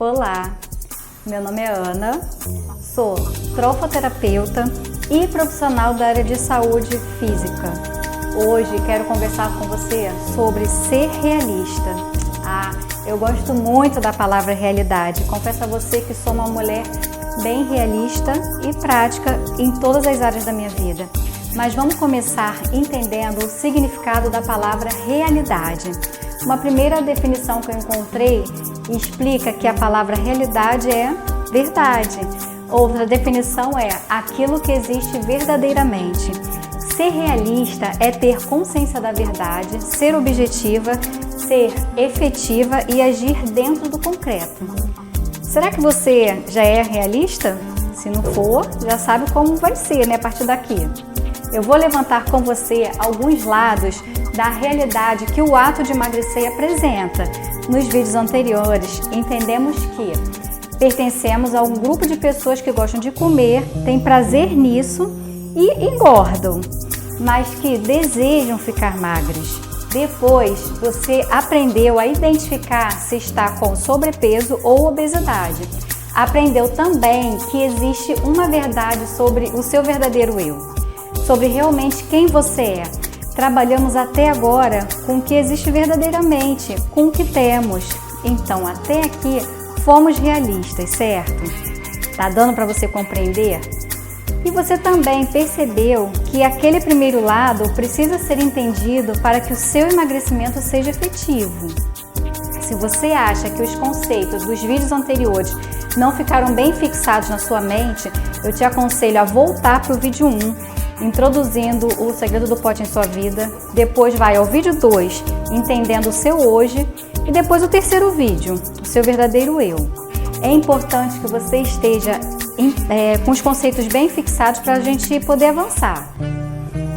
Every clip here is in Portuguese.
Olá, meu nome é Ana, sou trofoterapeuta e profissional da área de saúde física. Hoje quero conversar com você sobre ser realista. Eu gosto muito da palavra realidade. Confesso a você que sou uma mulher bem realista e prática em todas as áreas da minha vida. Mas vamos começar entendendo o significado da palavra realidade. Uma primeira definição que eu encontrei explica que a palavra realidade é verdade. Outra definição é aquilo que existe verdadeiramente. Ser realista é ter consciência da verdade, ser objetiva, ser efetiva e agir dentro do concreto. Será que você já é realista? Se não for, já sabe como vai ser, né, a partir daqui. Eu vou levantar com você alguns lados da realidade que o ato de emagrecer apresenta. Nos vídeos anteriores, entendemos que pertencemos a um grupo de pessoas que gostam de comer, têm prazer nisso e engordam, mas que desejam ficar magras. Depois, você aprendeu a identificar se está com sobrepeso ou obesidade. Aprendeu também que existe uma verdade sobre o seu verdadeiro eu, sobre realmente quem você é. Trabalhamos até agora com o que existe verdadeiramente, com o que temos. Então, até aqui, fomos realistas, certo? Tá dando para você compreender? E você também percebeu que aquele primeiro lado precisa ser entendido para que o seu emagrecimento seja efetivo. Se você acha que os conceitos dos vídeos anteriores não ficaram bem fixados na sua mente, eu te aconselho a voltar para o vídeo 1, introduzindo o segredo do pote em sua vida. Depois vai ao vídeo 2, entendendo o seu hoje. E depois o terceiro vídeo, o seu verdadeiro eu. É importante que você esteja com os conceitos bem fixados para a gente poder avançar.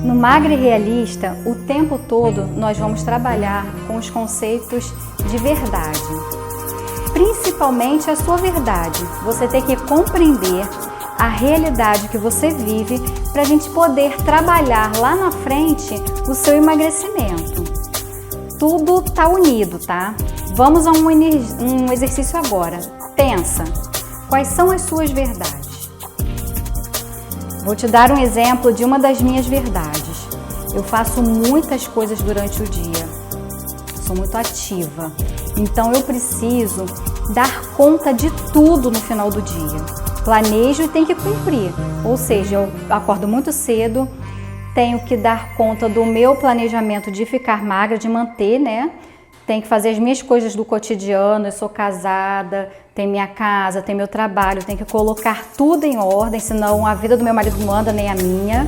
No Magre Realista, o tempo todo nós vamos trabalhar com os conceitos de verdade. Principalmente a sua verdade. Você tem que compreender a realidade que você vive para a gente poder trabalhar lá na frente o seu emagrecimento. Tudo está unido, tá? Vamos a um exercício agora. Pensa, quais são as suas verdades? Vou te dar um exemplo de uma das minhas verdades. Eu faço muitas coisas durante o dia. Sou muito ativa. Então eu preciso dar conta de tudo no final do dia. Planejo e tenho que cumprir. Ou seja, eu acordo muito cedo, tenho que dar conta do meu planejamento de ficar magra, de manter, né? Tenho que fazer as minhas coisas do cotidiano, eu sou casada, tenho minha casa, tenho meu trabalho, tenho que colocar tudo em ordem, senão a vida do meu marido não anda nem a minha.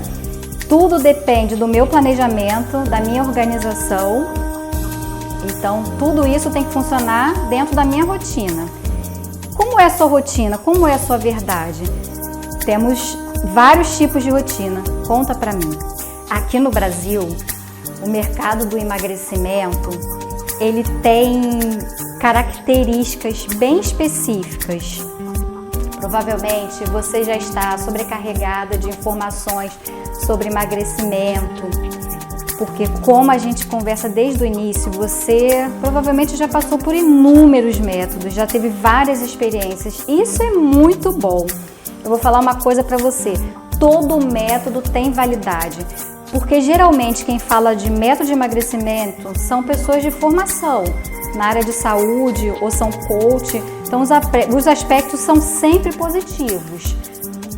Tudo depende do meu planejamento, da minha organização. Então, tudo isso tem que funcionar dentro da minha rotina. Como é a sua rotina? Como é a sua verdade? Temos vários tipos de rotina. Conta pra mim. Aqui no Brasil, o mercado do emagrecimento, ele tem características bem específicas. Provavelmente você já está sobrecarregada de informações sobre emagrecimento, porque como a gente conversa desde o início, você provavelmente já passou por inúmeros métodos, já teve várias experiências. Isso é muito bom. Eu vou falar uma coisa para você, todo método tem validade, porque geralmente quem fala de método de emagrecimento são pessoas de formação na área de saúde ou são coach, então os aspectos são sempre positivos.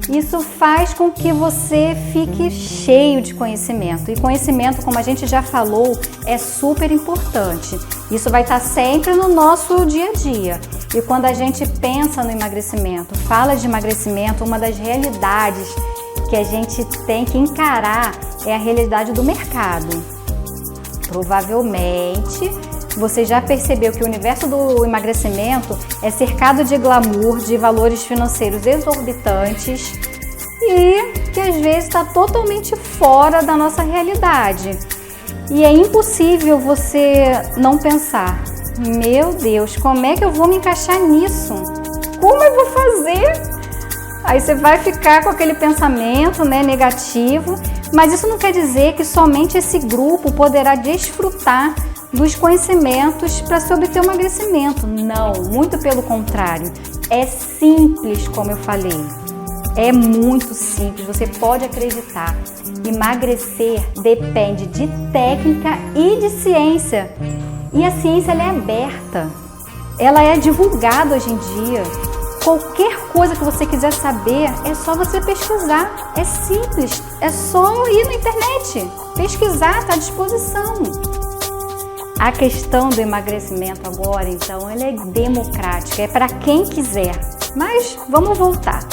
Isso faz com que você fique cheio de conhecimento. E conhecimento, como a gente já falou, é super importante. Isso vai estar sempre no nosso dia a dia. E quando a gente pensa no emagrecimento, fala de emagrecimento, uma das realidades que a gente tem que encarar é a realidade do mercado. Provavelmente você já percebeu que o universo do emagrecimento é cercado de glamour, de valores financeiros exorbitantes e que às vezes está totalmente fora da nossa realidade. E é impossível você não pensar, meu Deus, como é que eu vou me encaixar nisso? Como eu vou fazer? Aí você vai ficar com aquele pensamento, né, negativo, mas isso não quer dizer que somente esse grupo poderá desfrutar dos conhecimentos para se obter o emagrecimento. Não, muito pelo contrário. É simples, como eu falei. É muito simples, você pode acreditar. Emagrecer depende de técnica e de ciência. E a ciência ela é aberta. Ela é divulgada hoje em dia. Qualquer coisa que você quiser saber, é só você pesquisar. É simples, é só ir na internet. Pesquisar, está à disposição. A questão do emagrecimento agora, então, ela é democrática, é para quem quiser. Mas vamos voltar.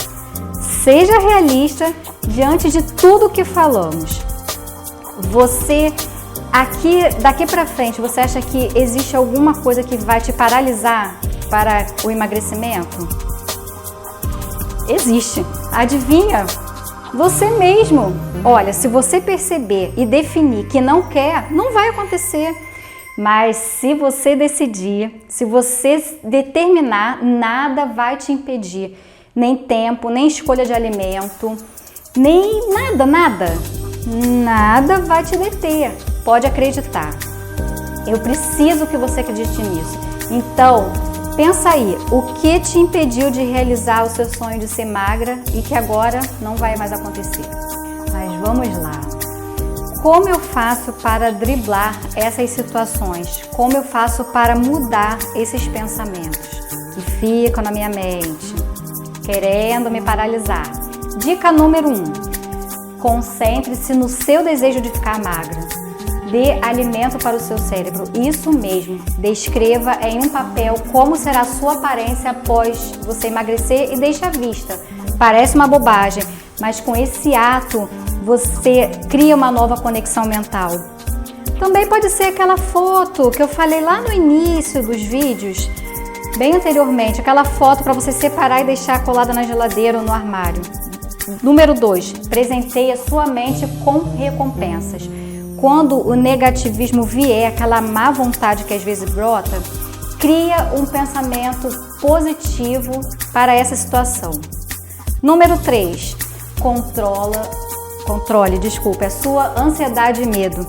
Seja realista diante de tudo que falamos. Você, daqui para frente, você acha que existe alguma coisa que vai te paralisar para o emagrecimento? Existe. Adivinha? Você mesmo. Olha, se você perceber e definir que não quer, não vai acontecer. Mas se você decidir, se você determinar, nada vai te impedir. Nem tempo, nem escolha de alimento, nem nada. Nada vai te deter. Pode acreditar. Eu preciso que você acredite nisso. Então, pensa aí, o que te impediu de realizar o seu sonho de ser magra e que agora não vai mais acontecer? Mas vamos lá. Como eu faço para driblar essas situações? Como eu faço para mudar esses pensamentos que ficam na minha mente, querendo me paralisar? Dica número 1. Concentre-se no seu desejo de ficar magra. Dê alimento para o seu cérebro. Isso mesmo. Descreva em um papel como será a sua aparência após você emagrecer e deixe à vista. Parece uma bobagem, mas com esse ato você cria uma nova conexão mental. Também pode ser aquela foto que eu falei lá no início dos vídeos, bem anteriormente, aquela foto para você separar e deixar colada na geladeira ou no armário. Número 2, presenteie a sua mente com recompensas. Quando o negativismo vier, aquela má vontade que às vezes brota, cria um pensamento positivo para essa situação. Número 3, controle a sua ansiedade e medo.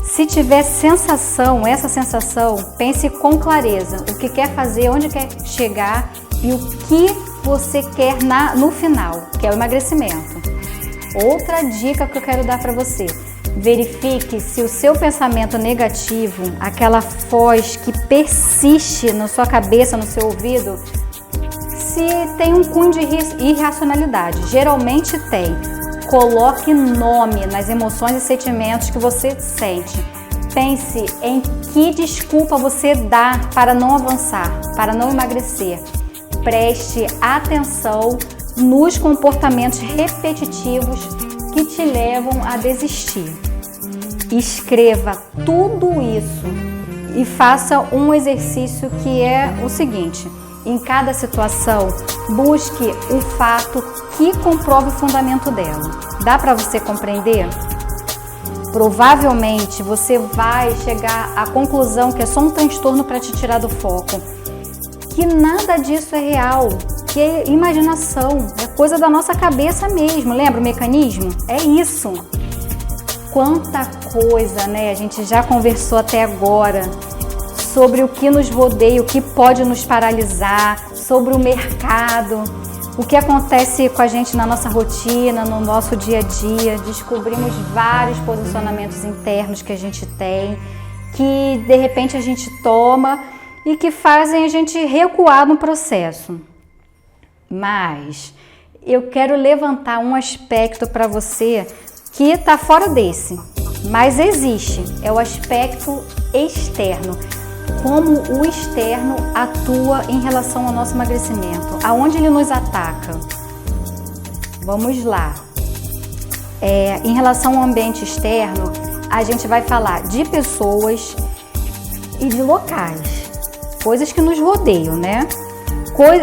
Se tiver essa sensação, pense com clareza o que quer fazer, onde quer chegar e o que você quer no final, que é o emagrecimento. Outra dica que eu quero dar para você: verifique se o seu pensamento negativo, aquela voz que persiste na sua cabeça, no seu ouvido, se tem um cunho de irracionalidade. Geralmente tem. Coloque nome nas emoções e sentimentos que você sente. Pense em que desculpa você dá para não avançar, para não emagrecer. Preste atenção nos comportamentos repetitivos que te levam a desistir. Escreva tudo isso e faça um exercício que é o seguinte: em cada situação, busque o fato que comprove o fundamento dela. Dá para você compreender? Provavelmente você vai chegar à conclusão que é só um transtorno para te tirar do foco. Que nada disso é real, que é imaginação, é coisa da nossa cabeça mesmo. Lembra o mecanismo? É isso. Quanta coisa, né? A gente já conversou até agora sobre o que nos rodeia, o que pode nos paralisar, sobre o mercado, o que acontece com a gente na nossa rotina, no nosso dia a dia. Descobrimos vários posicionamentos internos que a gente tem, que de repente a gente toma e que fazem a gente recuar no processo. Mas eu quero levantar um aspecto para você que está fora desse, mas existe, é o aspecto externo. Como o externo atua em relação ao nosso emagrecimento, aonde ele nos ataca. Vamos lá. Em relação ao ambiente externo, a gente vai falar de pessoas e de locais, coisas que nos rodeiam, né?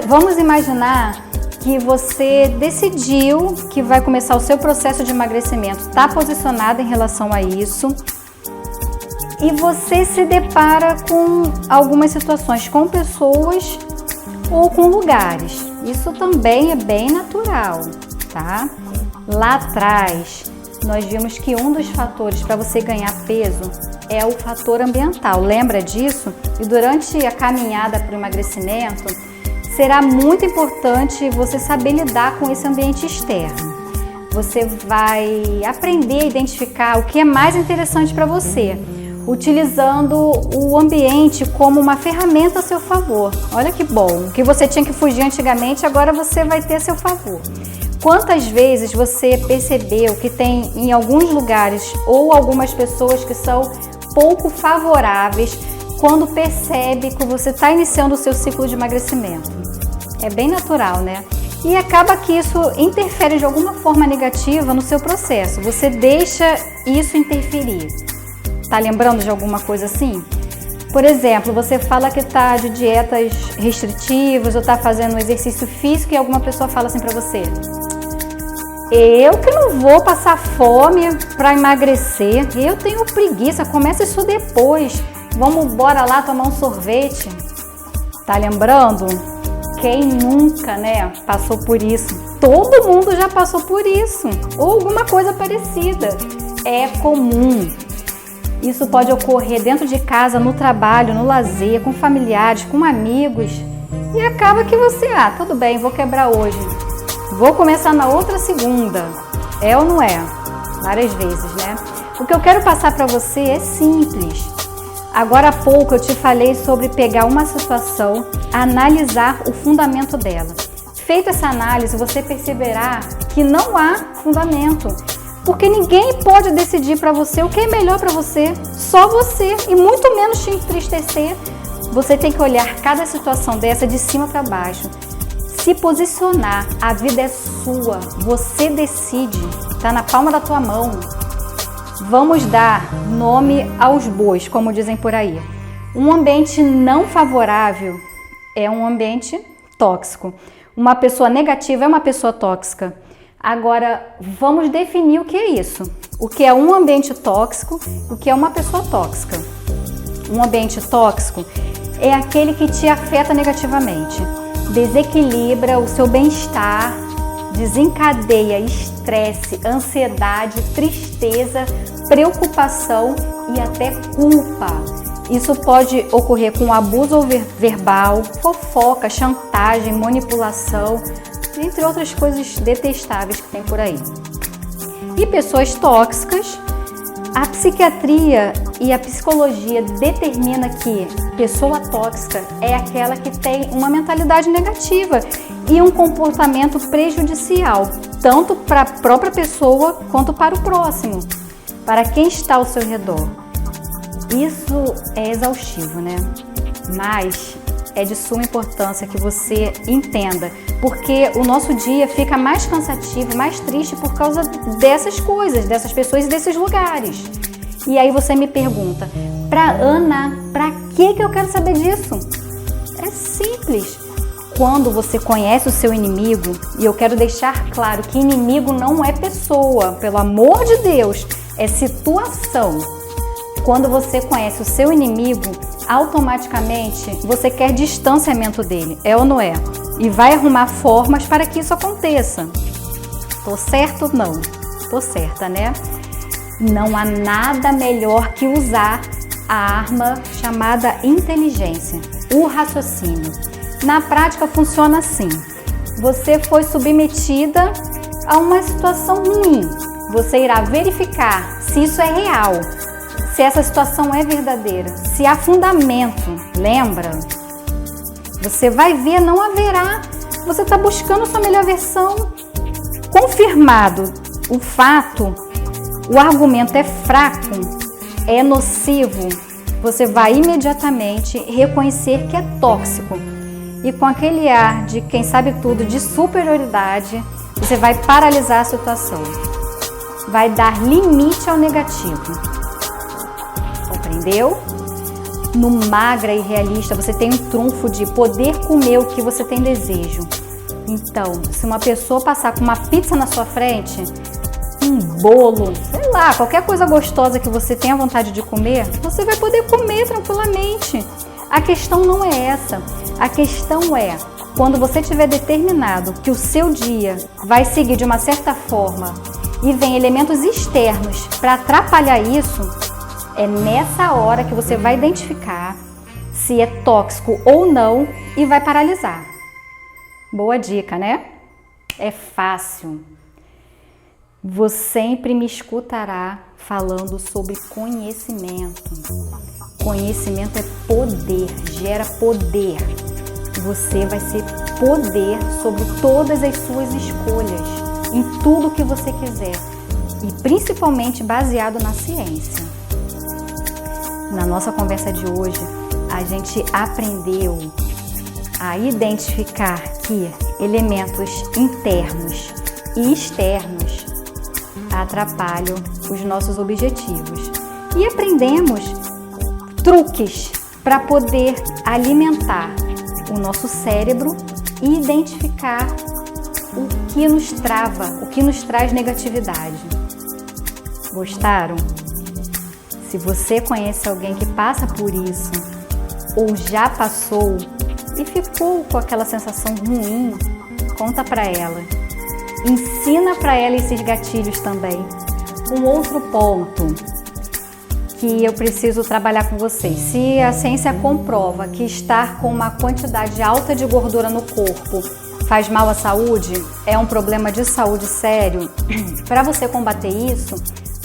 Vamos imaginar que você decidiu que vai começar o seu processo de emagrecimento, está posicionado em relação a isso, e você se depara com algumas situações, com pessoas ou com lugares. Isso também é bem natural, tá? Lá atrás, nós vimos que um dos fatores para você ganhar peso é o fator ambiental. Lembra disso? E durante a caminhada para o emagrecimento, será muito importante você saber lidar com esse ambiente externo. Você vai aprender a identificar o que é mais interessante para você, utilizando o ambiente como uma ferramenta a seu favor. Olha que bom! O que você tinha que fugir antigamente, agora você vai ter a seu favor. Quantas vezes você percebeu que tem em alguns lugares ou algumas pessoas que são pouco favoráveis quando percebe que você está iniciando o seu ciclo de emagrecimento? É bem natural, né? E acaba que isso interfere de alguma forma negativa no seu processo. Você deixa isso interferir. Tá lembrando de alguma coisa assim? Por exemplo, você fala que tá de dietas restritivas ou tá fazendo exercício físico e alguma pessoa fala assim pra você: eu que não vou passar fome para emagrecer, eu tenho preguiça, começa isso depois, vamos bora lá tomar um sorvete. Tá lembrando? Quem nunca, né, passou por isso? Todo mundo já passou por isso, ou alguma coisa parecida. É comum. Isso pode ocorrer dentro de casa, no trabalho, no lazer, com familiares, com amigos. E acaba que você, tudo bem, vou quebrar hoje. Vou começar na outra segunda. É ou não é? Várias vezes, né? O que eu quero passar para você é simples. Agora há pouco eu te falei sobre pegar uma situação, analisar o fundamento dela. Feita essa análise, você perceberá que não há fundamento. Porque ninguém pode decidir para você o que é melhor para você. Só você. E muito menos te entristecer. Você tem que olhar cada situação dessa de cima para baixo. Se posicionar, a vida é sua, você decide, está na palma da tua mão. Vamos dar nome aos bois, como dizem por aí. Um ambiente não favorável é um ambiente tóxico. Uma pessoa negativa é uma pessoa tóxica. Agora, vamos definir o que é isso. O que é um ambiente tóxico, o que é uma pessoa tóxica. Um ambiente tóxico é aquele que te afeta negativamente. Desequilibra o seu bem-estar, desencadeia estresse, ansiedade, tristeza, preocupação e até culpa. Isso pode ocorrer com abuso verbal, fofoca, chantagem, manipulação, entre outras coisas detestáveis que tem por aí. E pessoas tóxicas, a psiquiatria e a psicologia determina que pessoa tóxica é aquela que tem uma mentalidade negativa e um comportamento prejudicial, tanto para a própria pessoa quanto para o próximo, para quem está ao seu redor. Isso é exaustivo, né? Mas é de suma importância que você entenda, porque o nosso dia fica mais cansativo, mais triste por causa dessas coisas, dessas pessoas e desses lugares. E aí você me pergunta, Ana, pra que eu quero saber disso? É simples. Quando você conhece o seu inimigo, e eu quero deixar claro que inimigo não é pessoa, pelo amor de Deus, é situação. Quando você conhece o seu inimigo, automaticamente você quer distanciamento dele, é ou não é? E vai arrumar formas para que isso aconteça. Tô certo? Não. Tô certa, né? Não há nada melhor que usar a arma chamada inteligência, o raciocínio. Na prática funciona assim. Você foi submetida a uma situação ruim. Você irá verificar se isso é real, se essa situação é verdadeira, se há fundamento. Lembra? Você vai ver, não haverá. Você está buscando a sua melhor versão. Confirmado o fato, o argumento é fraco, é nocivo, você vai imediatamente reconhecer que é tóxico. E com aquele ar de quem sabe tudo, de superioridade, você vai paralisar a situação. Vai dar limite ao negativo. Compreendeu? No Magra e Realista, você tem um trunfo de poder comer o que você tem desejo. Então, se uma pessoa passar com uma pizza na sua frente, um bolo, sei lá, qualquer coisa gostosa que você tenha vontade de comer, você vai poder comer tranquilamente. A questão não é essa. A questão é, quando você tiver determinado que o seu dia vai seguir de uma certa forma e vem elementos externos para atrapalhar isso, É nessa hora que você vai identificar se é tóxico ou não e vai paralisar. Boa dica, né? É fácil. Você sempre me escutará falando sobre conhecimento. Conhecimento é poder, gera poder. Você vai ser poder sobre todas as suas escolhas, em tudo que você quiser, e principalmente baseado na ciência. Na nossa conversa de hoje, a gente aprendeu a identificar que elementos internos e externos atrapalham os nossos objetivos. E aprendemos truques para poder alimentar o nosso cérebro e identificar o que nos trava, o que nos traz negatividade. Gostaram? Se você conhece alguém que passa por isso ou já passou e ficou com aquela sensação ruim, conta para ela. Ensina para ela esses gatilhos também. Um outro ponto que eu preciso trabalhar com vocês. Se a ciência comprova que estar com uma quantidade alta de gordura no corpo faz mal à saúde, é um problema de saúde sério, para você combater isso,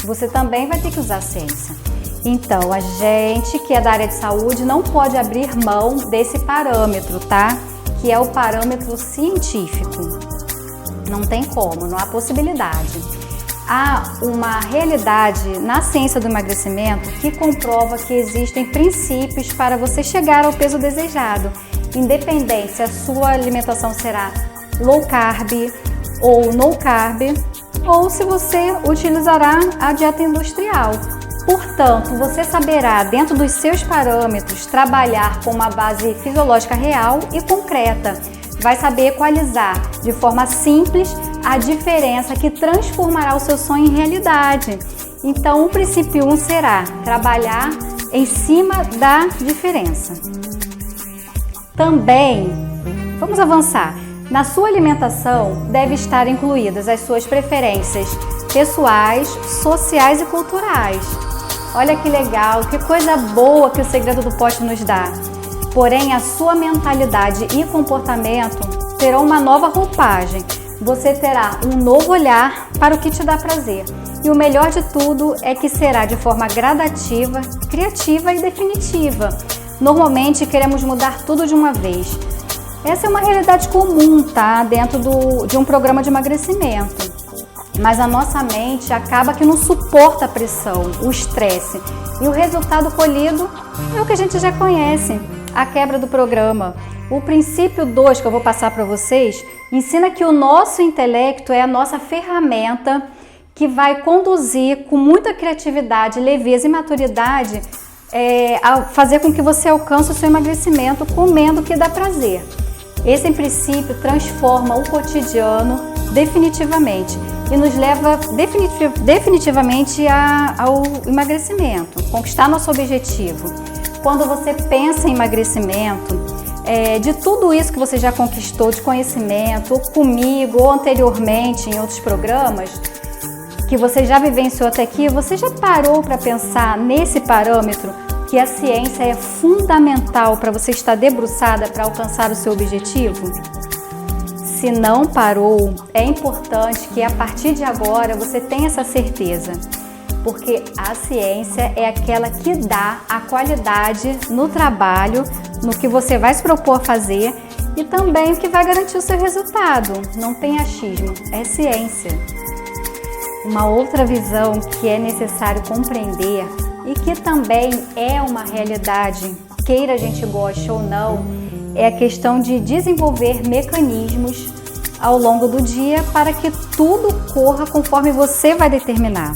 você também vai ter que usar a ciência. Então, a gente que é da área de saúde não pode abrir mão desse parâmetro, tá? Que é o parâmetro científico. Não tem como, não há possibilidade. Há uma realidade na ciência do emagrecimento que comprova que existem princípios para você chegar ao peso desejado, independente se a sua alimentação será low carb ou no carb, ou se você utilizará a dieta industrial. Portanto, você saberá, dentro dos seus parâmetros, trabalhar com uma base fisiológica real e concreta. Vai saber equalizar de forma simples a diferença que transformará o seu sonho em realidade. Então, o princípio 1 será trabalhar em cima da diferença. Também, vamos avançar. Na sua alimentação deve estar incluídas as suas preferências pessoais, sociais e culturais. Olha que legal, que coisa boa que o Segredo do Pote nos dá. Porém, a sua mentalidade e comportamento terão uma nova roupagem. Você terá um novo olhar para o que te dá prazer. E o melhor de tudo é que será de forma gradativa, criativa e definitiva. Normalmente queremos mudar tudo de uma vez. Essa é uma realidade comum, tá? Dentro de um programa de emagrecimento. Mas a nossa mente acaba que não suporta a pressão, o estresse. E o resultado colhido é o que a gente já conhece, a quebra do programa. O princípio 2 que eu vou passar para vocês ensina que o nosso intelecto é a nossa ferramenta que vai conduzir com muita criatividade, leveza e maturidade a fazer com que você alcance o seu emagrecimento comendo o que dá prazer. Esse princípio transforma o cotidiano definitivamente e nos leva definitivamente ao emagrecimento, conquistar nosso objetivo. Quando você pensa em emagrecimento, de tudo isso que você já conquistou de conhecimento, ou comigo, ou anteriormente em outros programas, que você já vivenciou até aqui, você já parou para pensar nesse parâmetro que a ciência é fundamental para você estar debruçada para alcançar o seu objetivo? Se não parou, é importante que a partir de agora você tenha essa certeza, porque a ciência é aquela que dá a qualidade no trabalho, no que você vai se propor a fazer e também o que vai garantir o seu resultado. Não tem achismo, é ciência. Uma outra visão que é necessário compreender e que também é uma realidade, queira a gente goste ou não, é a questão de desenvolver mecanismos ao longo do dia para que tudo corra conforme você vai determinar.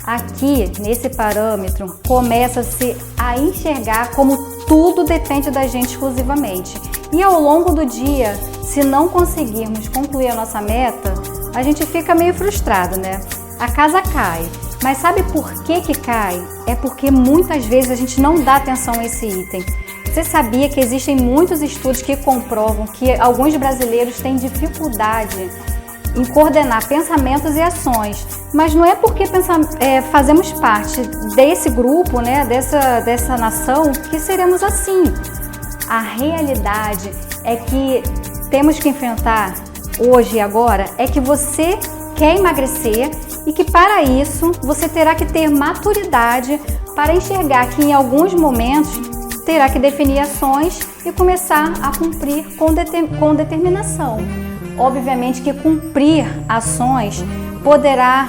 Aqui, nesse parâmetro, começa-se a enxergar como tudo depende da gente exclusivamente. E ao longo do dia, se não conseguirmos concluir a nossa meta, a gente fica meio frustrado, né? A casa cai. Mas sabe por que cai? É porque muitas vezes a gente não dá atenção a esse item. Você sabia que existem muitos estudos que comprovam que alguns brasileiros têm dificuldade em coordenar pensamentos e ações, mas não é porque fazemos parte desse grupo, né, dessa nação, que seremos assim. A realidade é que temos que enfrentar hoje e agora é que você quer emagrecer e que para isso você terá que ter maturidade para enxergar que em alguns momentos terá que definir ações e começar a cumprir com determinação. Obviamente que cumprir ações poderá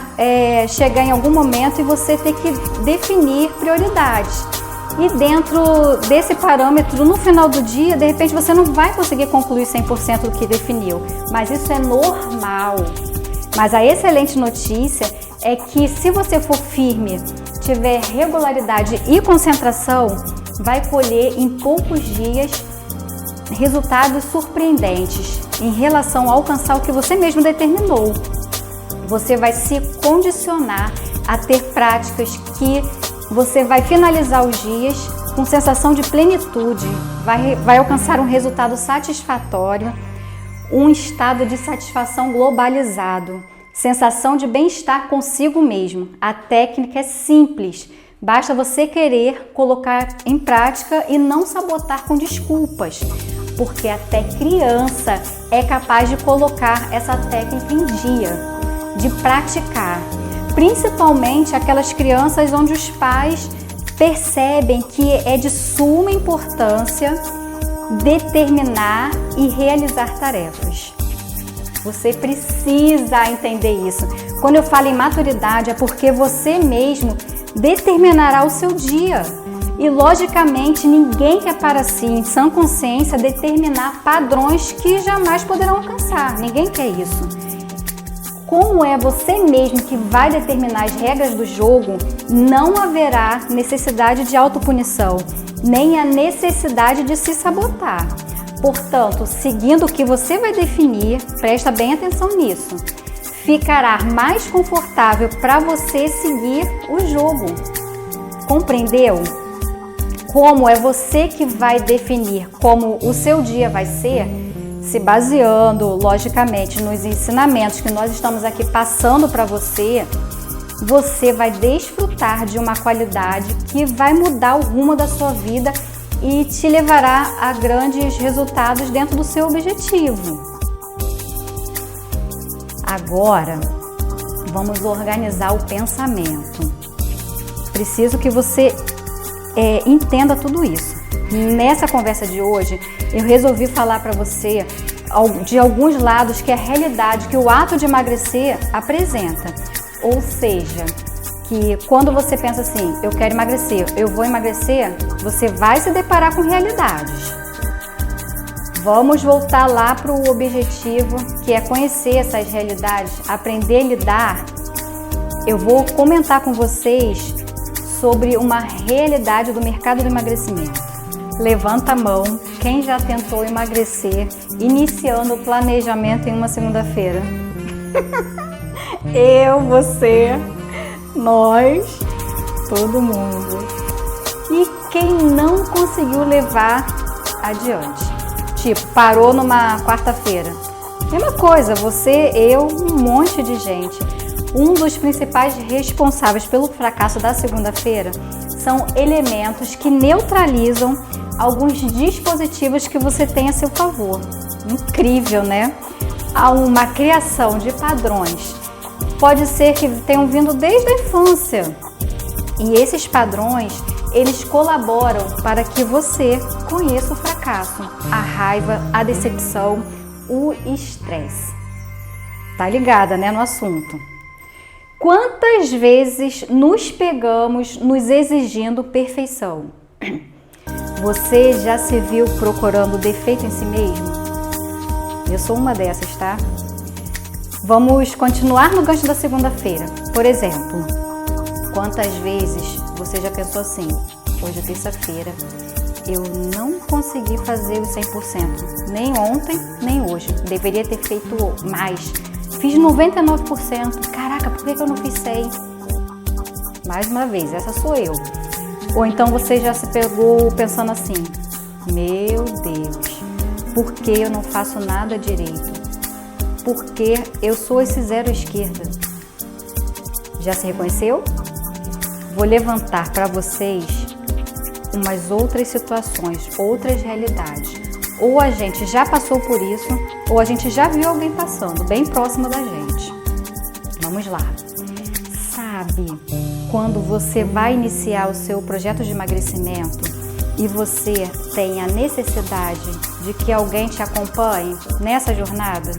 chegar em algum momento e você ter que definir prioridades. E dentro desse parâmetro, no final do dia, de repente você não vai conseguir concluir 100% do que definiu, mas isso é normal. Mas a excelente notícia é que se você for firme, tiver regularidade e concentração, vai colher em poucos dias resultados surpreendentes em relação a alcançar o que você mesmo determinou. Você vai se condicionar a ter práticas que você vai finalizar os dias com sensação de plenitude, vai alcançar um resultado satisfatório, um estado de satisfação globalizado, sensação de bem-estar consigo mesmo. A técnica é simples, basta você querer colocar em prática e não sabotar com desculpas, porque até criança é capaz de colocar essa técnica em dia, de praticar. Principalmente aquelas crianças onde os pais percebem que é de suma importância determinar e realizar tarefas. Você precisa entender isso. Quando eu falo em maturidade, é porque você mesmo determinará o seu dia. E logicamente ninguém quer para si, em sã consciência, determinar padrões que jamais poderão alcançar. Ninguém quer isso. Como é você mesmo que vai determinar as regras do jogo, não haverá necessidade de autopunição, nem a necessidade de se sabotar. Portanto, seguindo o que você vai definir, presta bem atenção nisso, ficará mais confortável para você seguir o jogo. Compreendeu? Como é você que vai definir como o seu dia vai ser, se baseando, logicamente, nos ensinamentos que nós estamos aqui passando para você, você vai desfrutar de uma qualidade que vai mudar o rumo da sua vida e te levará a grandes resultados dentro do seu objetivo. Agora, vamos organizar o pensamento. Preciso que você entenda tudo isso. Nessa conversa de hoje, eu resolvi falar para você de alguns lados que a realidade, que o ato de emagrecer apresenta. Ou seja, que quando você pensa assim, eu quero emagrecer, eu vou emagrecer, você vai se deparar com realidades. Vamos voltar lá para o objetivo, que é conhecer essas realidades, aprender a lidar. Eu vou comentar com vocês sobre uma realidade do mercado do emagrecimento. Levanta a mão, quem já tentou emagrecer, iniciando o planejamento em uma segunda-feira? Eu, você, nós, todo mundo. E quem não conseguiu levar adiante? Tipo, parou numa quarta-feira. Mesma coisa, você, eu, um monte de gente. Um dos principais responsáveis pelo fracasso da segunda-feira são elementos que neutralizam alguns dispositivos que você tem a seu favor. Incrível, né? Há uma criação de padrões. Pode ser que tenham vindo desde a infância. E esses padrões, eles colaboram para que você conheça o fracasso, a raiva, a decepção, o estresse. Tá ligada, né, no assunto? Quantas vezes nos pegamos nos exigindo perfeição? Você já se viu procurando defeito em si mesmo? Eu sou uma dessas, tá? Vamos continuar no gancho da segunda-feira. Por exemplo, quantas vezes você já pensou assim, hoje é terça-feira, eu não consegui fazer os 100%, nem ontem, nem hoje. Deveria ter feito mais. Fiz 99%. Caraca, por que eu não fiz 100%? Mais uma vez, essa sou eu. Ou então você já se pegou pensando assim, meu Deus, por que eu não faço nada direito? porque eu sou esse zero à esquerda. Já se reconheceu? Vou levantar para vocês umas outras situações, outras realidades. Ou a gente já passou por isso, ou a gente já viu alguém passando, bem próximo da gente. Vamos lá. Sabe quando você vai iniciar o seu projeto de emagrecimento e você tem a necessidade de que alguém te acompanhe nessa jornada?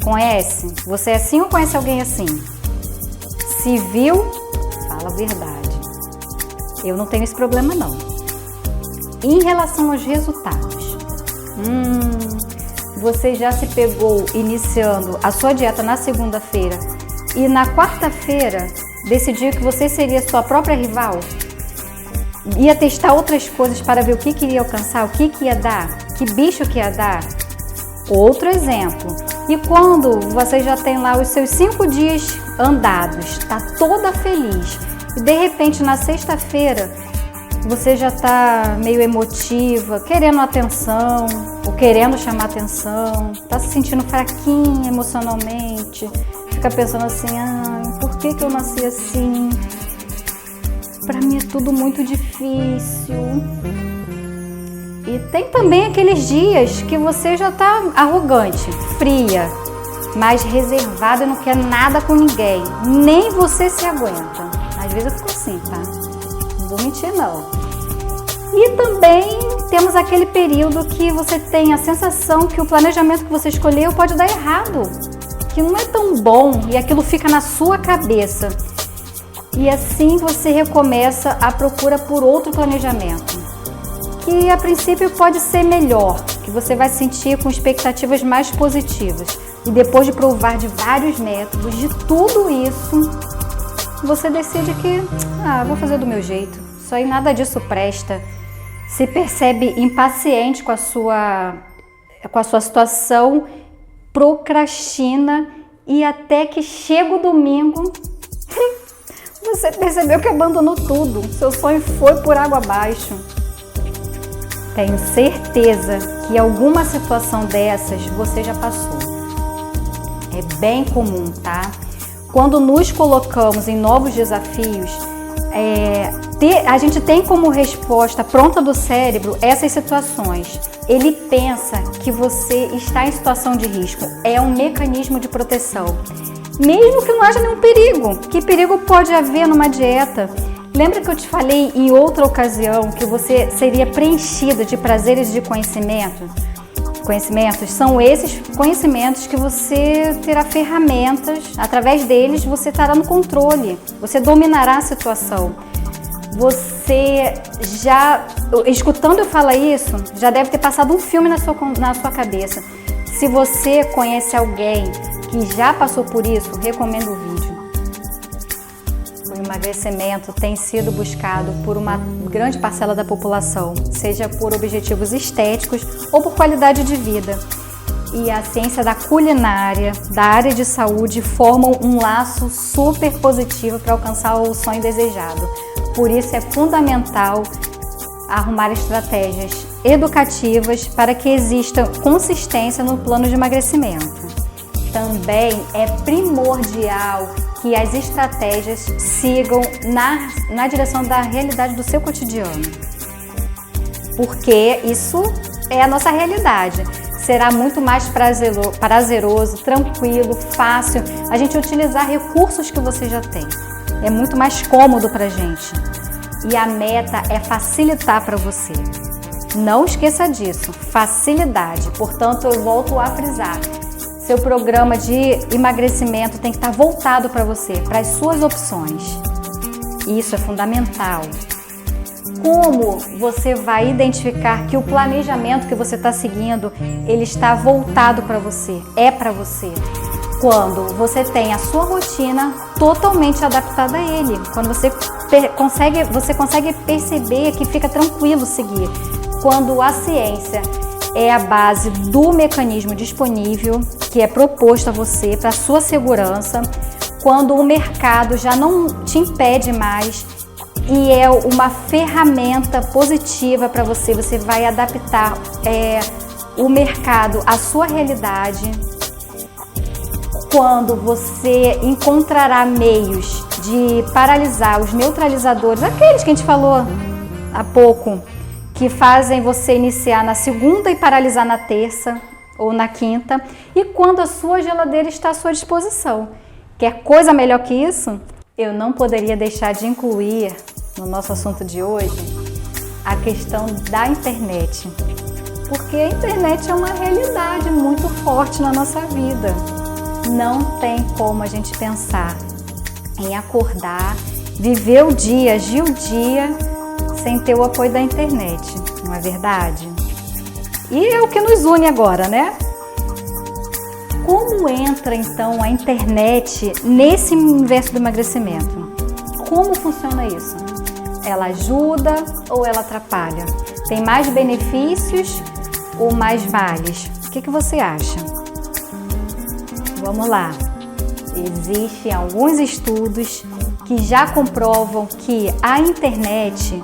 Conhece? Você é assim ou conhece alguém assim? Se viu, fala a verdade. Eu não tenho esse problema não. Em relação aos resultados, você já se pegou iniciando a sua dieta na segunda-feira e na quarta-feira decidiu que você seria sua própria rival? Ia testar outras coisas para ver o que iria alcançar, o que ia dar, que bicho que ia dar? Outro exemplo. E quando você já tem lá os seus 5 dias andados, está toda feliz, e de repente na sexta-feira você já está meio emotiva, querendo atenção, ou querendo chamar atenção, está se sentindo fraquinha emocionalmente, fica pensando assim, por que eu nasci assim? Para mim é tudo muito difícil. E tem também aqueles dias que você já está arrogante, fria, mais reservada e não quer nada com ninguém, nem você se aguenta. Às vezes eu fico assim, tá? Não vou mentir não. E também temos aquele período que você tem a sensação que o planejamento que você escolheu pode dar errado, que não é tão bom e aquilo fica na sua cabeça. E assim você recomeça a procura por outro planejamento, que a princípio pode ser melhor, que você vai sentir com expectativas mais positivas. E depois de provar de vários métodos, de tudo isso, você decide que, vou fazer do meu jeito, isso aí nada disso presta. Se percebe impaciente com a sua situação, procrastina e até que chega o domingo, você percebeu que abandonou tudo, seu sonho foi por água abaixo. Tenho certeza que alguma situação dessas você já passou. É bem comum, tá? Quando nos colocamos em novos desafios, a gente tem como resposta pronta do cérebro essas situações. Ele pensa que você está em situação de risco. É um mecanismo de proteção. Mesmo que não haja nenhum perigo. Que perigo pode haver numa dieta? Lembra que eu te falei em outra ocasião que você seria preenchida de prazeres de conhecimento? Conhecimentos são esses conhecimentos que você terá ferramentas, através deles você estará no controle, você dominará a situação. Você já, escutando eu falar isso, já deve ter passado um filme na sua cabeça. Se você conhece alguém que já passou por isso, recomendo o vídeo. O emagrecimento tem sido buscado por uma grande parcela da população, seja por objetivos estéticos ou por qualidade de vida. E a ciência da culinária, da área de saúde, formam um laço super positivo para alcançar o sonho desejado. Por isso é fundamental arrumar estratégias educativas para que exista consistência no plano de emagrecimento. Também é primordial que as estratégias sigam na direção da realidade do seu cotidiano. Porque isso é a nossa realidade. Será muito mais prazeroso, tranquilo, fácil a gente utilizar recursos que você já tem. É muito mais cômodo para a gente. E a meta é facilitar para você. Não esqueça disso, facilidade. Portanto, eu volto a frisar. Seu programa de emagrecimento tem que estar voltado para você, para as suas opções. Isso é fundamental. Como você vai identificar que o planejamento que você está seguindo, ele está voltado para você, é para você? Quando você tem a sua rotina totalmente adaptada a ele. Quando você consegue perceber que fica tranquilo seguir. Quando a ciência é a base do mecanismo disponível que é proposto a você para a sua segurança, quando o mercado já não te impede mais e é uma ferramenta positiva para você, você vai adaptar o mercado à sua realidade. quando você encontrará meios de paralisar os neutralizadores, aqueles que a gente falou há pouco, que fazem você iniciar na segunda e paralisar na terça ou na quinta, e quando a sua geladeira está à sua disposição. Quer coisa melhor que isso? Eu não poderia deixar de incluir no nosso assunto de hoje a questão da internet, porque a internet é uma realidade muito forte na nossa vida. Não tem como a gente pensar em acordar, viver o dia, agir o dia sem ter o apoio da internet, não é verdade? E é o que nos une agora, né? Como entra então a internet nesse universo do emagrecimento? Como funciona isso? Ela ajuda ou ela atrapalha? Tem mais benefícios ou mais males? O que você acha? Vamos lá. Existem alguns estudos que já comprovam que a internet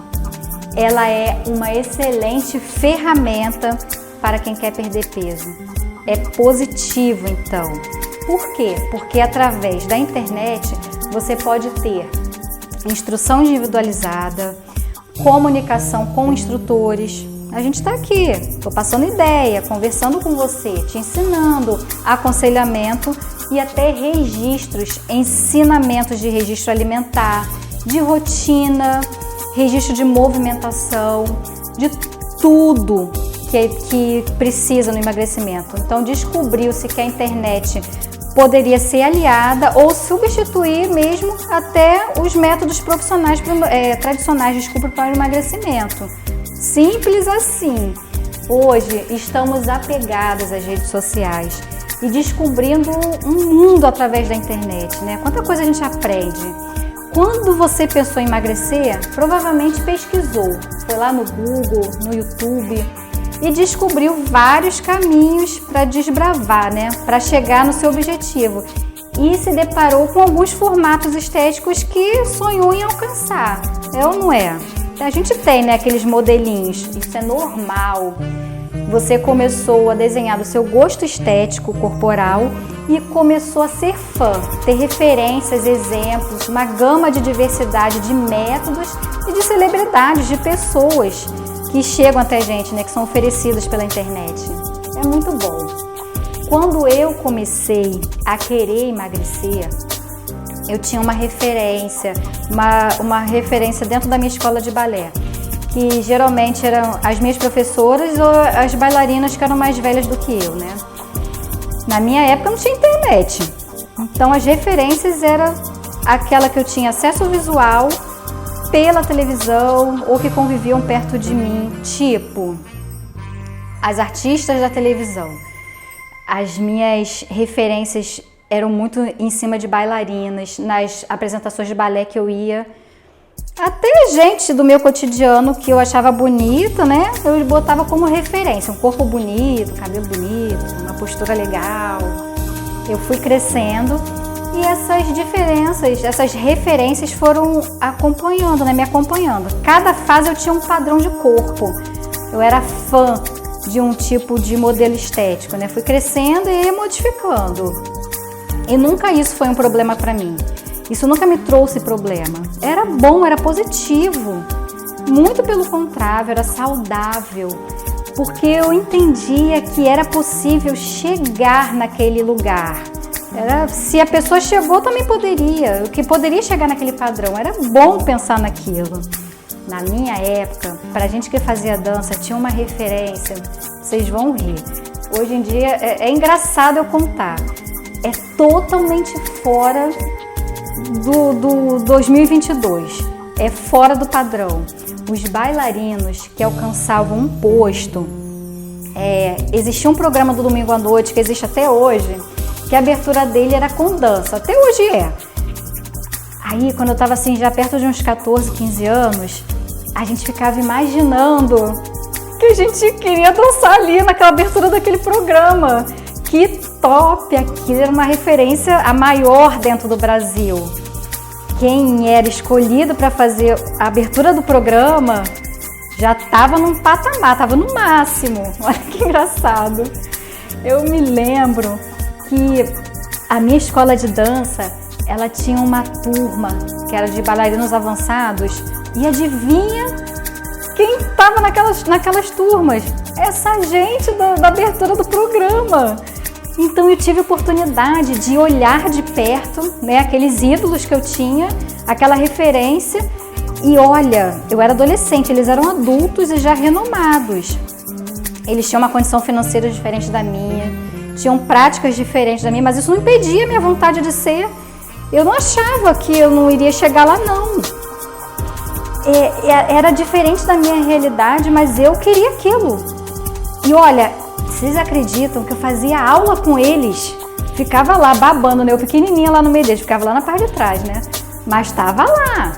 ela é uma excelente ferramenta para quem quer perder peso. É positivo, então. Por quê? Porque através da internet você pode ter instrução individualizada, comunicação com instrutores. A gente está aqui, estou passando ideia, conversando com você, te ensinando aconselhamento e até registros, ensinamentos de registro alimentar, de rotina, registro de movimentação, de tudo que precisa no emagrecimento. Então descobriu-se que a internet poderia ser aliada ou substituir mesmo até os métodos profissionais tradicionais, para o emagrecimento. Simples assim. Hoje estamos apegados às redes sociais e descobrindo um mundo através da internet, né? Quanta coisa a gente aprende. Quando você pensou em emagrecer, provavelmente pesquisou, foi lá no Google, no YouTube e descobriu vários caminhos para desbravar, né? Para chegar no seu objetivo. E se deparou com alguns formatos estéticos que sonhou em alcançar. É ou não é? A gente tem, né, aqueles modelinhos, isso é normal. Você começou a desenhar do seu gosto estético corporal e começou a ser fã, ter referências, exemplos, uma gama de diversidade de métodos e de celebridades, de pessoas que chegam até a gente, né, que são oferecidas pela internet. É muito bom. Quando eu comecei a querer emagrecer, eu tinha uma referência, uma referência dentro da minha escola de balé, que geralmente eram as minhas professoras ou as bailarinas que eram mais velhas do que eu, né? Na minha época não tinha internet, então as referências eram aquela que eu tinha acesso visual pela televisão ou que conviviam perto de mim, tipo as artistas da televisão. As minhas referências eram muito em cima de bailarinas, nas apresentações de balé que eu ia. Até gente do meu cotidiano que eu achava bonita, né? Eu botava como referência, um corpo bonito, cabelo bonito, uma postura legal. Eu fui crescendo e essas diferenças, essas referências foram acompanhando, né? Me acompanhando. Cada fase eu tinha um padrão de corpo. Eu era fã de um tipo de modelo estético, né? Fui crescendo e modificando. E nunca isso foi um problema para mim. Isso nunca me trouxe problema. Era bom, era positivo. Muito pelo contrário, era saudável. Porque eu entendia que era possível chegar naquele lugar. Se a pessoa chegou, também poderia. O que poderia chegar naquele padrão. Era bom pensar naquilo. Na minha época, para a gente que fazia dança, tinha uma referência. Vocês vão rir. Hoje em dia é engraçado eu contar. É totalmente fora do 2022, é fora do padrão. Os bailarinos que alcançavam um posto, existia um programa do domingo à noite, que existe até hoje, que a abertura dele era com dança, até hoje é. Aí, quando eu tava assim, já perto de uns 14, 15 anos, a gente ficava imaginando que a gente queria dançar ali naquela abertura daquele programa. Que top! Aquilo era uma referência a maior dentro do Brasil. Quem era escolhido para fazer a abertura do programa já estava num patamar, estava no máximo. Olha que engraçado. Eu me lembro que A minha escola de dança, ela tinha uma turma que era de bailarinos avançados e adivinha quem estava naquelas turmas? Essa gente da abertura do programa. Então eu tive a oportunidade de olhar de perto, né, aqueles ídolos que eu tinha, aquela referência. E olha, eu era adolescente, eles eram adultos e já renomados. Eles tinham uma condição financeira diferente da minha, tinham práticas diferentes da minha, mas isso não impedia a minha vontade de ser. Eu não achava que eu não iria chegar lá, não. Era diferente da minha realidade, mas eu queria aquilo. E olha, vocês acreditam que eu fazia aula com eles? Ficava lá babando, né? Eu pequenininha lá no meio deles, ficava lá na parte de trás, né? Mas estava lá.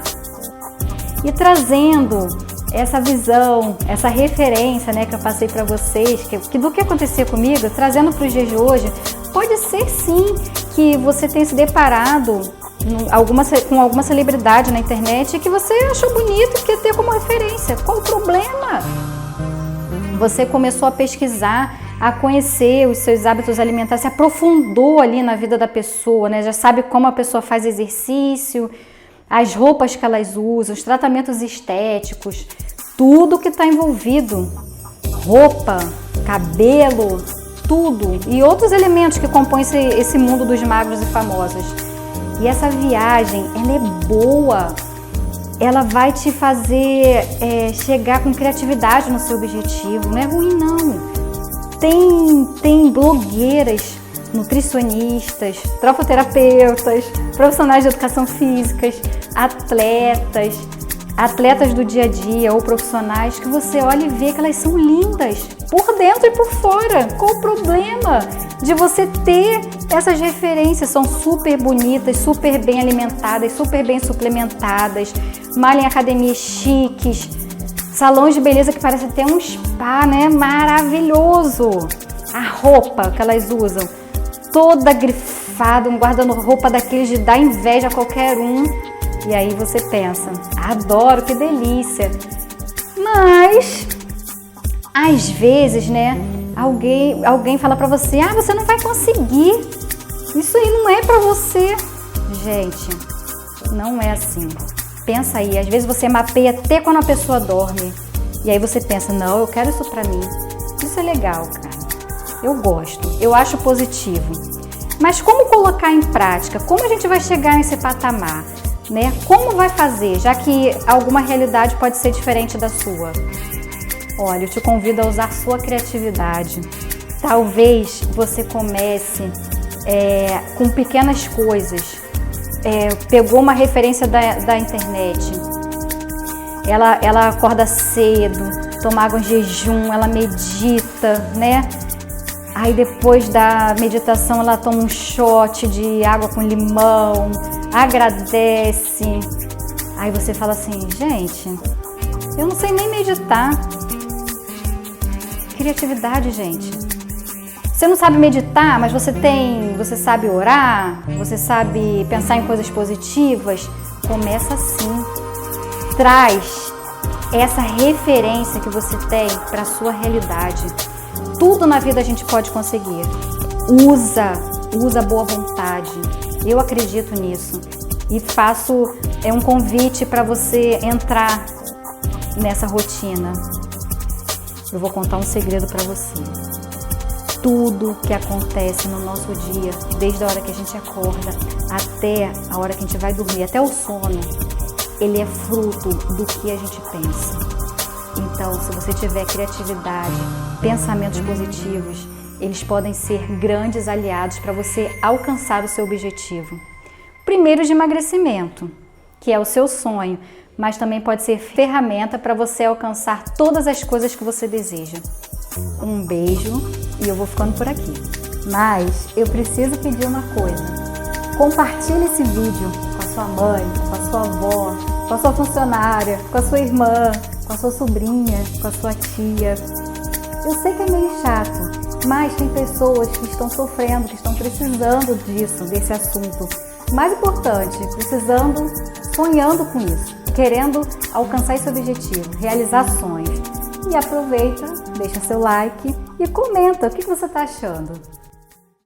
E trazendo essa visão, essa referência, né, que eu passei para vocês, que do que acontecia comigo, trazendo para os dias de hoje, pode ser sim que você tenha se deparado com alguma celebridade na internet que você achou bonito e quer ter como referência. Qual o problema? Você começou a pesquisar, a conhecer os seus hábitos alimentares, se aprofundou ali na vida da pessoa, né? Já sabe como a pessoa faz exercício, as roupas que elas usam, os tratamentos estéticos, tudo que está envolvido, roupa, cabelo, tudo e outros elementos que compõem esse mundo dos magros e famosos. E essa viagem, ela é boa, ela vai te fazer chegar com criatividade no seu objetivo, não é ruim não. Tem blogueiras, nutricionistas, trofoterapeutas, profissionais de educação física, atletas do dia a dia ou profissionais que você olha e vê que elas são lindas, por dentro e por fora. Qual o problema de você ter essas referências? São super bonitas, super bem alimentadas, super bem suplementadas, malham em academias chiques, salões de beleza que parece até um spa, né? Maravilhoso! A roupa que elas usam, toda grifada, um guarda-roupa daqueles de dar inveja a qualquer um. E aí você pensa, adoro, que delícia. Mas, às vezes, né, alguém fala pra você, você não vai conseguir. Isso aí não é pra você. Gente, não é assim. Pensa aí, às vezes você mapeia até quando a pessoa dorme. E aí você pensa, não, eu quero isso pra mim. Isso é legal, cara. Eu gosto, eu acho positivo. Mas como colocar em prática? Como a gente vai chegar nesse patamar? Né? Como vai fazer, já que alguma realidade pode ser diferente da sua? Olha, eu te convido a usar sua criatividade. Talvez você comece com pequenas coisas. Pegou uma referência da internet. Ela acorda cedo, toma água em jejum, ela medita, né? Aí depois da meditação ela toma um shot de água com limão, agradece. Aí você fala assim, gente, eu não sei nem meditar. Criatividade, gente. Você não sabe meditar, mas você sabe orar, você sabe pensar em coisas positivas. Começa assim. Traz essa referência que você tem para a sua realidade. Tudo na vida a gente pode conseguir. Usa boa vontade. Eu acredito nisso. E faço um convite para você entrar nessa rotina. Eu vou contar um segredo para você. Tudo que acontece no nosso dia, desde a hora que a gente acorda até a hora que a gente vai dormir, até o sono, ele é fruto do que a gente pensa. Então, se você tiver criatividade, pensamentos positivos, eles podem ser grandes aliados para você alcançar o seu objetivo. Primeiro, de emagrecimento, que é o seu sonho, mas também pode ser ferramenta para você alcançar todas as coisas que você deseja. Um beijo e eu vou ficando por aqui. Mas eu preciso pedir uma coisa. Compartilhe esse vídeo com a sua mãe, com a sua avó, com a sua funcionária, com a sua irmã, com a sua sobrinha, com a sua tia. Eu sei que é meio chato, mas tem pessoas que estão sofrendo, que estão precisando disso, desse assunto. Mais importante, precisando, sonhando com isso, querendo alcançar esse objetivo, realizar sonhos. E aproveita, deixa seu like e comenta o que você está achando.